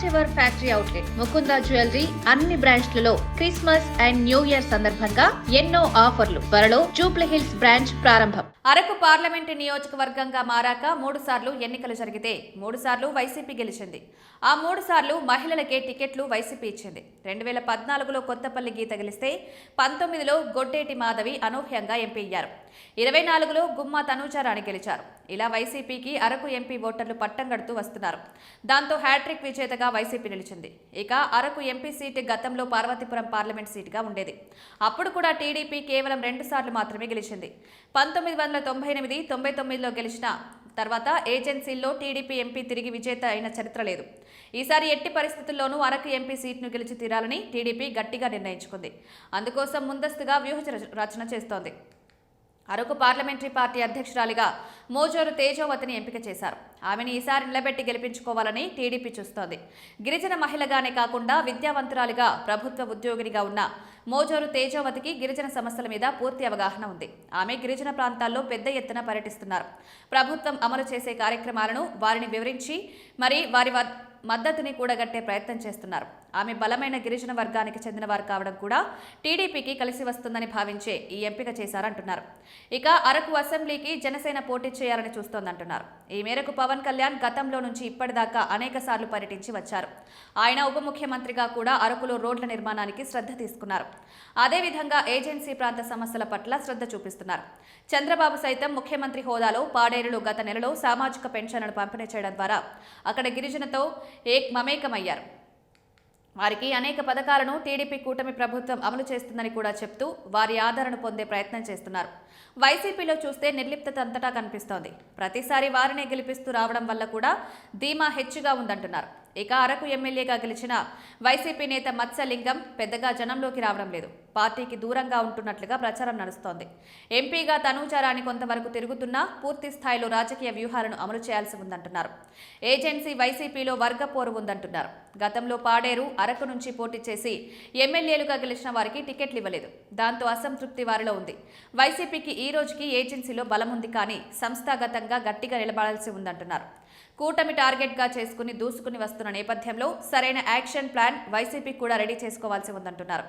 First ever factory outlet Mukunda jewellery అన్ని బ్రాంచ్లలో Christmas and new year సందర్భంగా ఎన్నో ఆఫర్లు. త్వరలో జూబ్లీ హిల్స్ బ్రాంచ్ ప్రారంభం. అరకు పార్లమెంటు నియోజకవర్గంగా మారాక 3 సార్లు ఎన్నికలు జరిగితే 3 సార్లు వైసీపీ గెలిచింది. ఆ 3 సార్లు మహిళలకే టికెట్లు వైసీపీ ఇచ్చింది. 2014లో కొత్తపల్లి గీత గెలిస్తే 19లో గొడ్డేటి మాధవి అనూహ్యంగా ఎంపీ అయ్యారు. 24లో గుమ్మా తనూజారాణి గెలిచారు. ఇలా వైసీపీకి అరకు ఎంపీ ఓటర్లు పట్టం గడుతూ వస్తున్నారు. దాంతో హ్యాట్రిక్ విజేతగా వైసీపీ నిలిచింది. ఇక అరకు ఎంపీ సీటు గతంలో పార్వతీపురం పార్లమెంట్ సీటుగా ఉండేది. అప్పుడు కూడా టీడీపీ కేవలం 2 సార్లు మాత్రమే గెలిచింది. 1998, 99లో గెలిచిన తర్వాత ఏజెన్సీల్లో టీడీపీ ఎంపీ తిరిగి విజేత అయిన చరిత్ర లేదు. ఈసారి ఎట్టి పరిస్థితుల్లోనూ అరకు ఎంపీ సీట్ను గెలిచి తీరాలని టీడీపీ గట్టిగా నిర్ణయించుకుంది. అందుకోసం ముందస్తుగా వ్యూహ రచన చేస్తోంది. అరకు పార్లమెంటరీ పార్టీ అధ్యక్షురాలిగా మోజోరు తేజోవతిని ఎంపిక చేశారు. ఆమెను ఈసారి నిలబెట్టి గెలిపించుకోవాలని టీడీపీ చూస్తోంది. గిరిజన మహిళగానే కాకుండా విద్యావంతురాలిగా ప్రభుత్వ ఉద్యోగినిగా ఉన్న మోజోరు తేజోవతికి గిరిజన సమస్యల మీద పూర్తి అవగాహన ఉంది. ఆమె గిరిజన ప్రాంతాల్లో పెద్ద ఎత్తున పర్యటిస్తున్నారు. ప్రభుత్వం అమలు చేసే కార్యక్రమాలను వారిని వివరించి వారి మద్దతుని కూడగట్టే ప్రయత్నం చేస్తున్నారు. ఆమె బలమైన గిరిజన వర్గానికి చెందిన వారు కావడం కూడా టీడీపీకి కలిసి వస్తుందని భావించే ఈ ఎంపిక చేశారంటున్నారు. ఇక అరకు అసెంబ్లీకి జనసేన పోటీ చేయాలని చూస్తోందంటున్నారు. ఈ మేరకు పవన్ కళ్యాణ్ గతంలో నుంచి ఇప్పటిదాకా అనేక సార్లు పర్యటించి వచ్చారు. ఆయన ఉప ముఖ్యమంత్రిగా కూడా అరకులో రోడ్ల నిర్మాణానికి శ్రద్ధ తీసుకున్నారు. అదేవిధంగా ఏజెన్సీ ప్రాంత సమస్యల పట్ల శ్రద్ధ చూపిస్తున్నారు. చంద్రబాబు సైతం ముఖ్యమంత్రి హోదాలో పాడేరులో గత నెలలో సామాజిక పెన్షన్లను పంపిణీ చేయడం ద్వారా అక్కడ గిరిజనతో మమేకమయ్యారు. వారికి అనేక పథకాలను టీడీపీ కూటమి ప్రభుత్వం అమలు చేస్తుందని కూడా చెప్తూ వారి ఆదరణ పొందే ప్రయత్నం చేస్తున్నారు. వైసీపీలో చూస్తే నిర్లిప్తత అంతటా కనిపిస్తోంది. ప్రతిసారి వారినే గెలిపిస్తూ రావడం వల్ల కూడా ధీమా హెచ్చుగా ఉందంటున్నారు. ఇక అరకు ఎమ్మెల్యేగా గెలిచిన వైసీపీ నేత మత్స్యలింగం పెద్దగా జనంలోకి రావడం లేదు. పార్టీకి దూరంగా ఉంటున్నట్లుగా ప్రచారం నడుస్తోంది. ఎంపీగా తనూజారాణి కొంతవరకు తిరుగుతున్నా పూర్తి స్థాయిలో రాజకీయ వ్యూహాలను అమలు చేయాల్సి ఉందంటున్నారు. ఏజెన్సీ వైసీపీలో వర్గ పోరు ఉందంటున్నారు. గతంలో పాడేరు, అరకు నుంచి పోటీ చేసి ఎమ్మెల్యేలుగా గెలిచిన వారికి టికెట్లు ఇవ్వలేదు. దాంతో అసంతృప్తి వారిలో ఉంది. వైసీపీకి ఈ రోజుకి ఏజెన్సీలో బలముంది, కానీ సంస్థాగతంగా గట్టిగా నిలబడాల్సి ఉందంటున్నారు. కూటమి టార్గెట్గా చేసుకుని దూసుకుని వస్తున్న నేపథ్యంలో సరైన యాక్షన్ ప్లాన్ వైసీపీ కూడా రెడీ చేసుకోవాల్సి ఉందంటున్నారు.